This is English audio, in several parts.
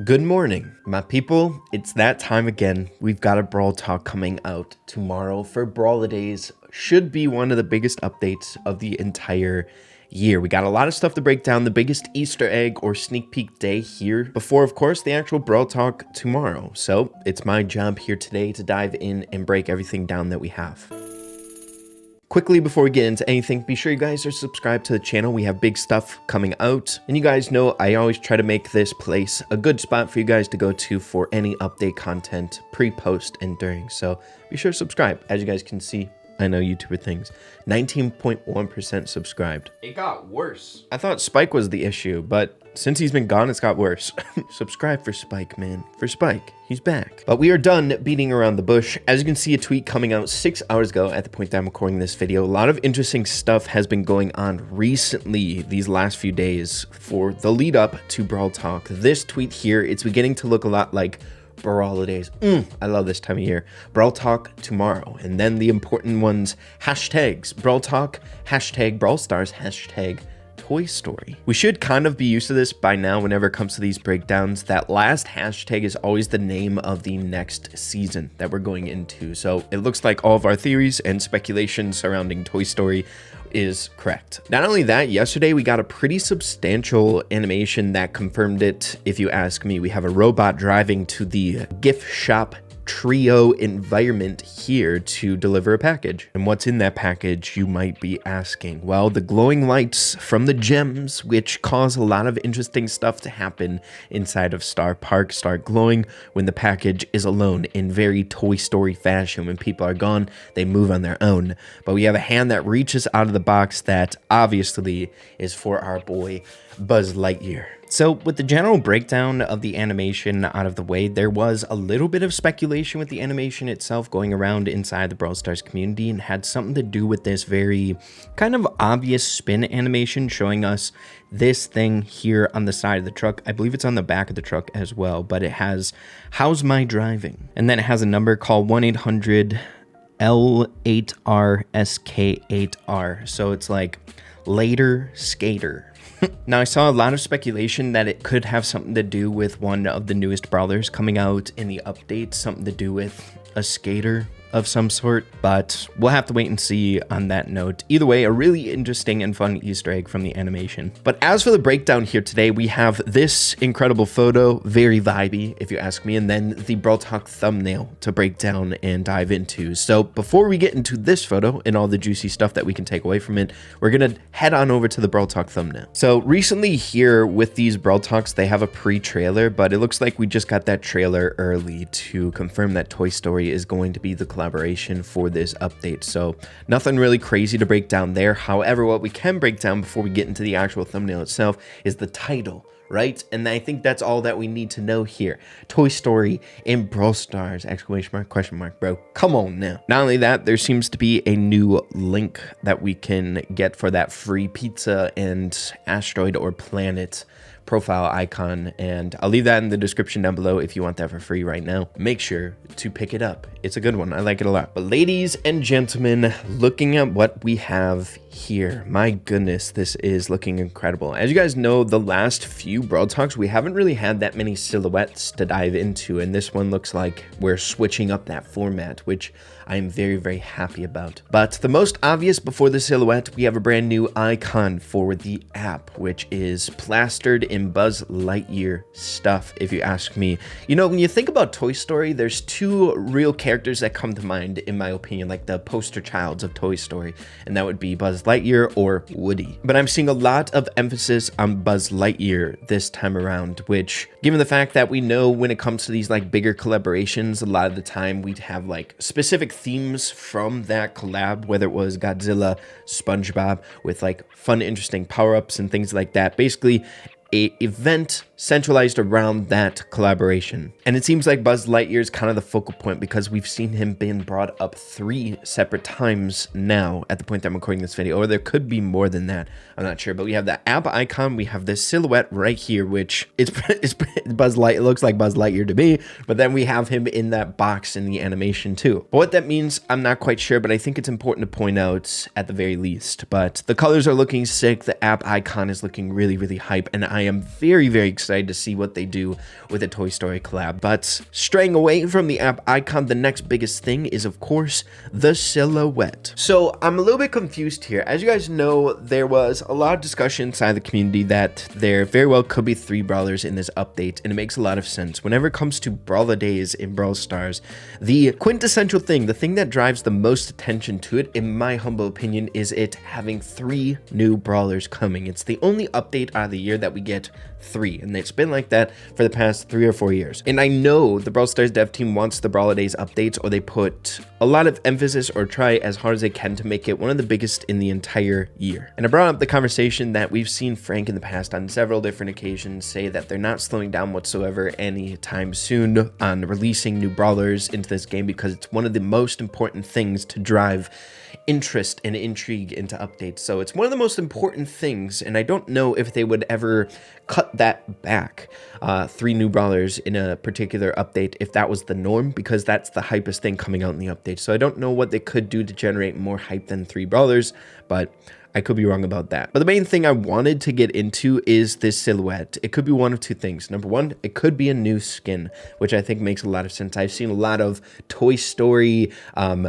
Good morning, my people. It's that time again. We've got a Brawl Talk coming out tomorrow for Brawlidays. Should be one of the biggest updates of the entire year. We got a lot of stuff to break down, the biggest Easter egg or sneak peek day here before, of course, the actual Brawl Talk tomorrow. So it's my job here today to dive in and break everything down that we have. Quickly, before we get into anything, be sure you guys are subscribed to the channel. We have big stuff coming out. And you guys know I always try to make this place a good spot for you guys to go to for any update content, pre, post, and during. So be sure to subscribe. As you guys can see, I know YouTuber things. 19.1% subscribed. It got worse. I thought Spike was the issue, but since he's been gone, it's got worse. Subscribe for Spike, man. For Spike. He's back. But we are done beating around the bush. As you can see, a tweet coming out 6 hours ago at the point that I'm recording this video. A lot of interesting stuff has been going on recently these last few days for the lead up to Brawl Talk. This tweet here, it's beginning to look a lot like Brawlidays. I love this time of year. Brawl Talk tomorrow. And then the important ones, hashtags. Brawl Talk, hashtag Brawl Stars, hashtag Toy Story. We should kind of be used to this by now whenever it comes to these breakdowns. That last hashtag is always the name of the next season that we're going into. So it looks like all of our theories and speculation surrounding Toy Story is correct. Not only that, yesterday we got a pretty substantial animation that confirmed it, if you ask me. We have a robot driving to the gift shop trio environment here to deliver a package. And what's in that package, you might be asking? Well, the glowing lights from the gems, which cause a lot of interesting stuff to happen inside of Starr Park, start glowing when the package is alone, in very Toy Story fashion. When people are gone, they move on their own. But we have a hand that reaches out of the box that obviously is for our boy Buzz Lightyear. So with the general breakdown of the animation out of the way, there was a little bit of speculation with the animation itself going around inside the Brawl Stars community, and had something to do with this very kind of obvious spin animation showing us this thing here on the side of the truck. I believe it's on the back of the truck as well, but it has "How's my driving?" And then it has a number called 1-800 L8RSK8R. So it's like later skater. Now, I saw a lot of speculation that it could have something to do with one of the newest brawlers coming out in the update, something to do with a skater of some sort, but we'll have to wait and see on that note. Either way, a really interesting and fun Easter egg from the animation. But as for the breakdown here today, we have this incredible photo, very vibey, if you ask me, and then the Brawl Talk thumbnail to break down and dive into. So before we get into this photo and all the juicy stuff that we can take away from it, we're gonna head on over to the Brawl Talk thumbnail. So recently here with these Brawl Talks, they have a pre-trailer, but it looks like we just got that trailer early to confirm that Toy Story is going to be the collaboration for this update. So nothing really crazy to break down there. However, what we can break down before we get into the actual thumbnail itself is the title, right? And I think that's all that we need to know here. Toy Story in Brawl Stars, exclamation mark, question mark, bro. Come on now. Not only that, there seems to be a new link that we can get for that free pizza and asteroid or planet profile icon, and I'll leave that in the description down below if you want that for free right now. Make sure to pick it up. It's a good one. I like it a lot. But ladies and gentlemen, looking at what we have here, my goodness, this is looking incredible. As you guys know, the last few Brawl Talks, we haven't really had that many silhouettes to dive into, and this one looks like we're switching up that format, which I'm very, very happy about. But the most obvious before the silhouette, we have a brand new icon for the app, which is plastered in Buzz Lightyear stuff, if you ask me. You know, when you think about Toy Story, there's two real characters that come to mind, in my opinion, like the poster childs of Toy Story, and that would be Buzz Lightyear or Woody. But I'm seeing a lot of emphasis on Buzz Lightyear this time around, which, given the fact that we know when it comes to these like bigger collaborations, a lot of the time we'd have like specific themes from that collab, whether it was Godzilla, SpongeBob, with like fun, interesting power-ups and things like that. Basically, a event centralized around that collaboration. And it seems like Buzz Lightyear is kind of the focal point because we've seen him being brought up 3 separate times now at the point that I'm recording this video, or there could be more than that. I'm not sure, but we have the app icon, we have this silhouette right here, which is Buzz Lightyear. It looks like Buzz Lightyear to me, but then we have him in that box in the animation too. But what that means, I'm not quite sure, but I think it's important to point out at the very least. But the colors are looking sick, the app icon is looking really, really hype, and I am very, very excited excited to see what they do with a Toy Story collab. But straying away from the app icon, the next biggest thing is, of course, the silhouette. So I'm a little bit confused here. As you guys know, there was a lot of discussion inside the community that there very well could be 3 brawlers in this update, and it makes a lot of sense. Whenever it comes to Brawlidays in Brawl Stars, the quintessential thing, the thing that drives the most attention to it, in my humble opinion, is it having 3 new brawlers coming. It's the only update out of the year that we get 3, and it's been like that for the past 3 or 4 years. And I know the Brawl Stars dev team wants the Brawlidays updates, or they put a lot of emphasis or try as hard as they can to make it one of the biggest in the entire year. And I brought up the conversation that we've seen Frank in the past on several different occasions say that they're not slowing down whatsoever anytime soon on releasing new brawlers into this game, because it's one of the most important things to drive interest and intrigue into updates. So it's one of the most important things, and I don't know if they would ever cut that back, 3 new brawlers in a particular update, if that was the norm, because that's the hypest thing coming out in the update. So I don't know what they could do to generate more hype than 3 brawlers, but I could be wrong about that. But the main thing I wanted to get into is this silhouette. It could be one of 2 things. Number 1, it could be a new skin, which I think makes a lot of sense. I've seen a lot of Toy Story,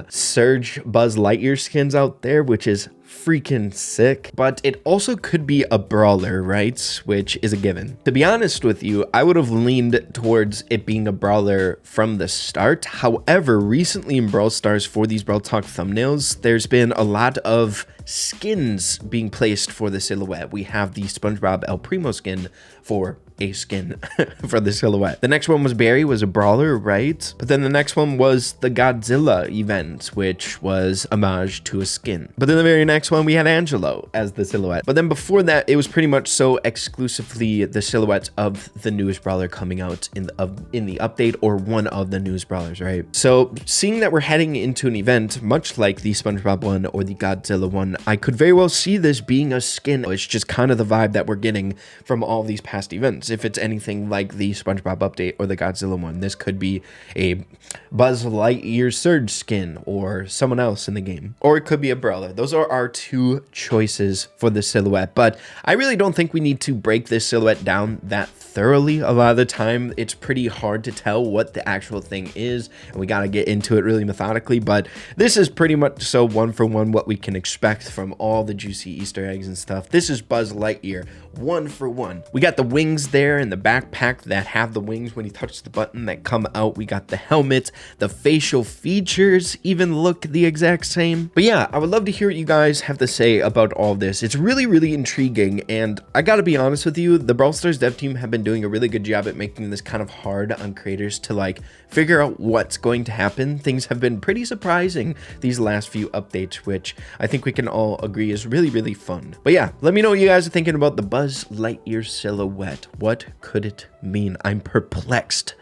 Surge Buzz Lightyear skins out there, which is freaking sick. But it also could be a brawler, right? Which is a given. To be honest with you, I would have leaned towards it being a brawler from the start. However, recently in Brawl Stars, for these Brawl Talk thumbnails, there's been a lot of skins being placed for the silhouette. We have the SpongeBob El Primo skin for a skin for the silhouette. The next one was Barry, was a brawler, right? But then the next one was the Godzilla event, which was homage to a skin. But then the very next one, we had Angelo as the silhouette. But then before that, it was pretty much so exclusively the silhouettes of the newest brawler coming out in the update, or one of the newest brawlers, right? So seeing that we're heading into an event much like the SpongeBob one or the Godzilla one, I could very well see this being a skin. It's just kind of the vibe that we're getting from all these past events. If it's anything like the SpongeBob update or the Godzilla one, this could be a Buzz Lightyear Surge skin or someone else in the game. Or it could be a brawler. Those are our 2 choices for the silhouette. But I really don't think we need to break this silhouette down that thoroughly. A lot of the time, it's pretty hard to tell what the actual thing is, and we got to get into it really methodically. But this is pretty much so one for one what we can expect from all the juicy Easter eggs and stuff. This is Buzz Lightyear, 1 for 1. We got the wings there and the backpack that have the wings when you touch the button that come out. We got the helmet, the facial features even look the exact same. But yeah, I would love to hear what you guys have to say about all this. It's really, really intriguing, and I gotta be honest with you, the Brawl Stars dev team have been doing a really good job at making this kind of hard on creators to like figure out what's going to happen. Things have been pretty surprising these last few updates, which I think we can all agree is really, really fun. But yeah, let me know what you guys are thinking about the Buzz Lightyear silhouette. What could it mean? I'm perplexed,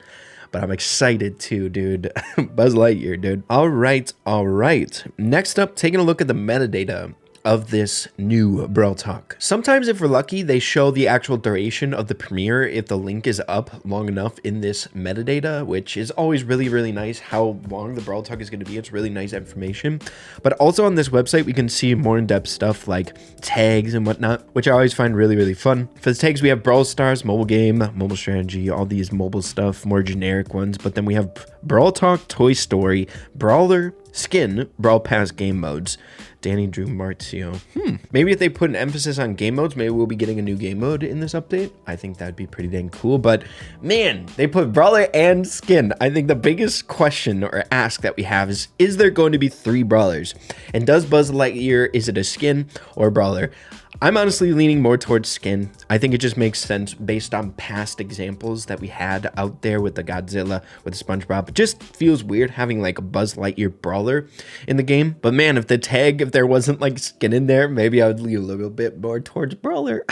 but I'm excited too, dude. Buzz Lightyear, dude. All right. Next up, taking a look at the metadata of this new Brawl Talk. Sometimes if we're lucky, they show the actual duration of the premiere if the link is up long enough in this metadata, which is always really, really nice how long the Brawl Talk is going to be. It's really nice information. But also on this website, we can see more in-depth stuff like tags and whatnot, which I always find really, really fun. For the tags, we have Brawl Stars, mobile game, mobile strategy, all these mobile stuff, more generic ones. But then we have Brawl Talk, Toy Story, Brawler, Skin, Brawl Pass game modes, Danny Drew Martio. Maybe if they put an emphasis on game modes, maybe we'll be getting a new game mode in this update. I think that'd be pretty dang cool. But man, they put Brawler and Skin. I think the biggest question or ask that we have is there going to be 3 Brawlers? And does Buzz Lightyear, is it a Skin or a Brawler? I'm honestly leaning more towards Skin. I think it just makes sense based on past examples that we had out there with the Godzilla, with the SpongeBob. It just feels weird having like a Buzz Lightyear Brawler in the game. But man, if there wasn't like Skin in there, maybe I would lean a little bit more towards Brawler.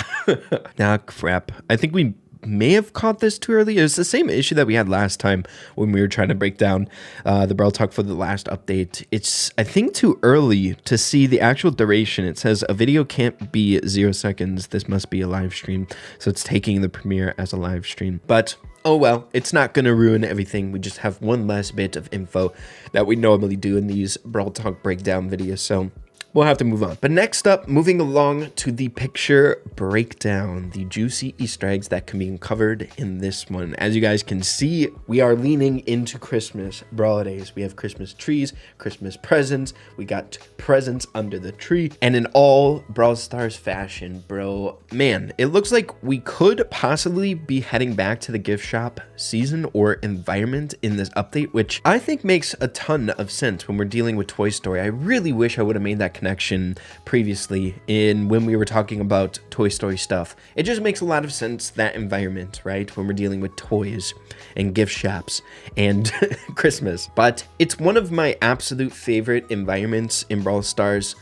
Nah, crap. I think we may have caught this too early. It's the same issue that we had last time when we were trying to break down the Brawl Talk for the last update. It's, I think, too early to see the actual duration. It says a video can't be 0 seconds. This must be a live stream. So it's taking the premiere as a live stream. But oh well, it's not going to ruin everything. We just have one last bit of info that we normally do in these Brawl Talk breakdown videos. So we'll have to move on. But next up, moving along to the picture breakdown, the juicy Easter eggs that can be uncovered in this one. As you guys can see, we are leaning into Christmas Brawlidays. We have Christmas trees, Christmas presents, we got presents under the tree, and in all Brawl Stars fashion, bro, man, it looks like we could possibly be heading back to the gift shop season or environment in this update, which I think makes a ton of sense when we're dealing with Toy Story. I really wish I would have made that connection previously when we were talking about Toy Story stuff. It just makes a lot of sense, that environment, right? When we're dealing with toys and gift shops and Christmas. But it's one of my absolute favorite environments in Brawl Stars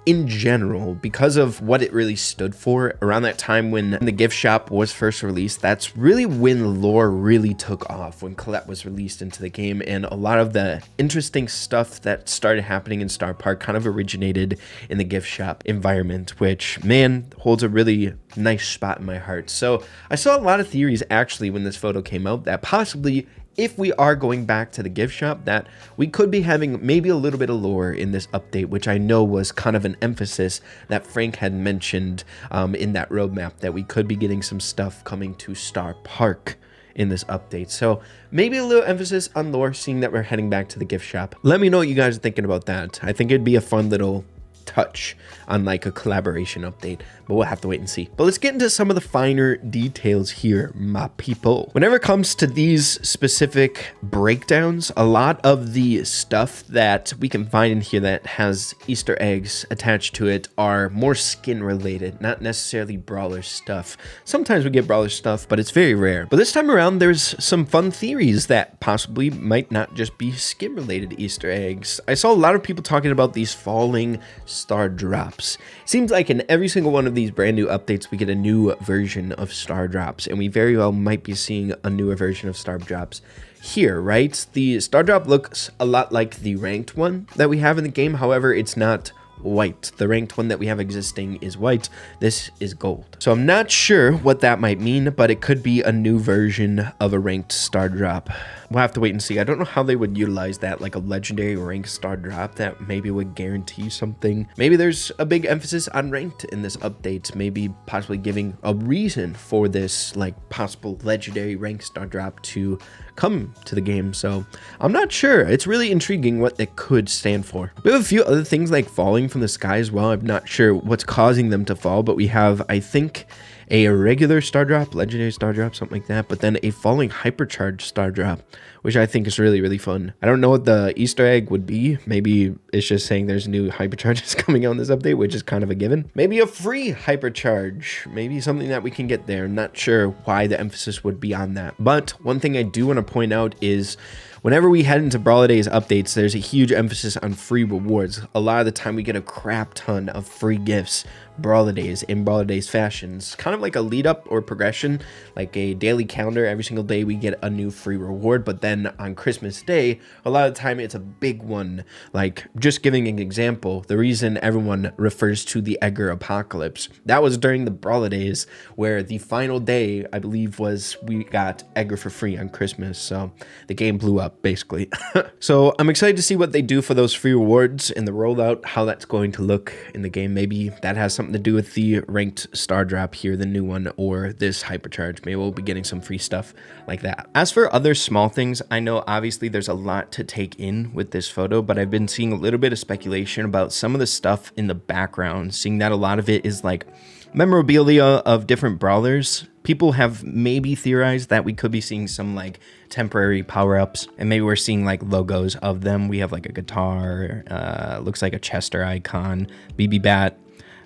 in general, because of what it really stood for. Around that time when the gift shop was first released, that's really when lore really took off, when Colette was released into the game, and a lot of the interesting stuff that started happening in Starr Park kind of originated in the gift shop environment, which, man, holds a really nice spot in my heart. So I saw a lot of theories actually when this photo came out that possibly, if we are going back to the gift shop, that we could be having maybe a little bit of lore in this update, which I know was kind of an emphasis that Frank had mentioned in that roadmap, that we could be getting some stuff coming to Starr Park in this update. So maybe a little emphasis on lore, seeing that we're heading back to the gift shop. Let me know what you guys are thinking about that. I think it'd be a fun little touch on like a collaboration update, but we'll have to wait and see. But let's get into some of the finer details here, my people. Whenever it comes to these specific breakdowns, a lot of the stuff that we can find in here that has Easter eggs attached to it are more skin related, not necessarily Brawler stuff. Sometimes we get Brawler stuff, but it's very rare. But this time around, there's some fun theories that possibly might not just be skin related Easter eggs. I saw a lot of people talking about these falling star drops. Seems like in every single one of these brand new updates, we get a new version of star drops, and we very well might be seeing a newer version of star drops here, right? The star drop looks a lot like the ranked one that we have in the game. However, it's not white. The ranked one that we have existing is white. This is gold. So I'm not sure what that might mean, but it could be a new version of a ranked star drop. We'll have to wait and see. I don't know how they would utilize that, like a legendary ranked star drop that maybe would guarantee something. Maybe there's a big emphasis on ranked in this update, maybe possibly giving a reason for this like possible legendary ranked star drop to come to the game. So I'm not sure. It's really intriguing what it could stand for. We have a few other things like falling from the sky as well. I'm not sure what's causing them to fall, but we have, I think, a regular star drop, legendary star drop, something like that, but then a falling hypercharged star drop, which I think is really, really fun. I don't know what the Easter egg would be. Maybe it's just saying there's new hypercharges coming out in this update, which is kind of a given. Maybe a free hypercharge, maybe something that we can get there. I'm not sure why the emphasis would be on that. But one thing I do want to point out is whenever we head into Brawlidays updates, there's a huge emphasis on free rewards. A lot of the time we get a crap ton of free gifts, Brawlidays in Brawlidays fashions, kind of like a lead up or progression, like a daily calendar. Every single day we get a new free reward, but then on Christmas Day, a lot of the time it's a big one. Like, just giving an example, the reason everyone refers to the Edgar Apocalypse, that was during the Brawlidays, where the final day, I believe, was we got Edgar for free on Christmas. So the game blew up basically. So I'm excited to see what they do for those free rewards in the rollout, how that's going to look in the game. Maybe that has something to do with the ranked star drop here, the new one, or this hypercharge. Maybe we'll be getting some free stuff like that. As for other small things, I know obviously there's a lot to take in with this photo, but I've been seeing a little bit of speculation about some of the stuff in the background, seeing that a lot of it is like memorabilia of different brawlers. People have maybe theorized that we could be seeing some like temporary power-ups, and maybe we're seeing like logos of them. We have like a guitar, looks like a Chester icon, BB bat,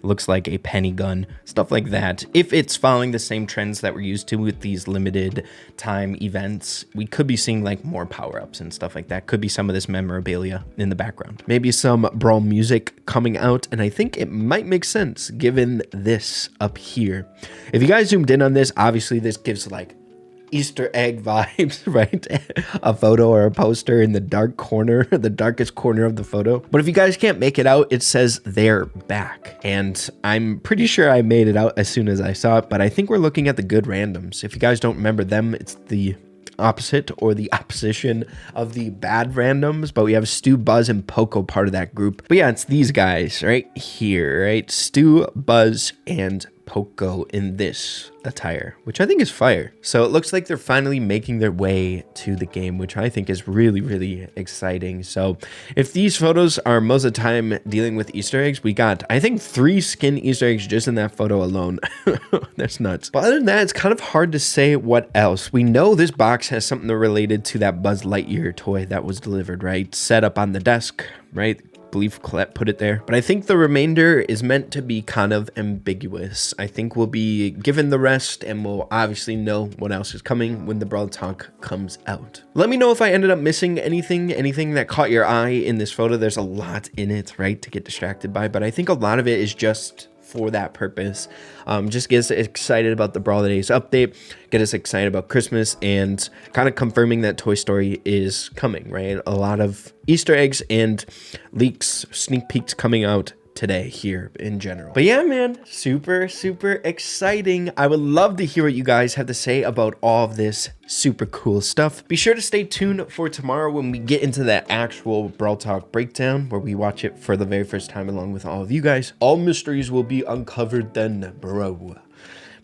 looks like a penny gun, stuff like that. If it's following the same trends that we're used to with these limited time events, we could be seeing like more power-ups and stuff like that. Could be some of this memorabilia in the background. Maybe some Brawl music coming out, and I think it might make sense given this up here. If you guys zoomed in on this, obviously this gives like Easter egg vibes, right? A photo or a poster in the dark corner, the darkest corner of the photo. But if you guys can't make it out, it says they're back. And I'm pretty sure I made it out as soon as I saw it, but I think we're looking at the good randoms. If you guys don't remember them, it's the opposite or the opposition of the bad randoms, but we have Stu, Buzz, and Poco part of that group. But yeah, it's these guys right here, right? Stu, Buzz, and Poco in this attire, which I think is fire. So it looks like they're finally making their way to the game, which I think is really, really exciting. So if these photos are most of the time dealing with Easter eggs, we got, I think, 3 skin Easter eggs just in that photo alone. That's nuts. But other than that, it's kind of hard to say what else. We know this box has something related to that Buzz Lightyear toy that was delivered, right? Set up on the desk, right? Believe Colette put it there, but I think the remainder is meant to be kind of ambiguous. I think we'll be given the rest and we'll obviously know what else is coming when the Brawl Talk comes out. Let me know if I ended up missing anything that caught your eye in this photo. There's a lot in it, right, to get distracted by, but I think a lot of it is just for that purpose. Just get us excited about the Brawlidays update, get us excited about Christmas, and kind of confirming that Toy Story is coming, right? A lot of Easter eggs and leaks, sneak peeks coming out today here in general. But yeah, man, super exciting. I would love to hear what you guys have to say about all of this super cool stuff. Be sure to stay tuned for tomorrow when we get into that actual Brawl Talk breakdown where we watch it for the very first time along with all of you guys. All mysteries will be uncovered then, bro.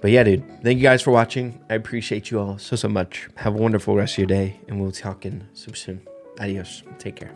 But yeah, dude, thank you guys for watching. I appreciate you all so much. Have a wonderful rest of your day, and we'll talk in soon. Adios. Take care.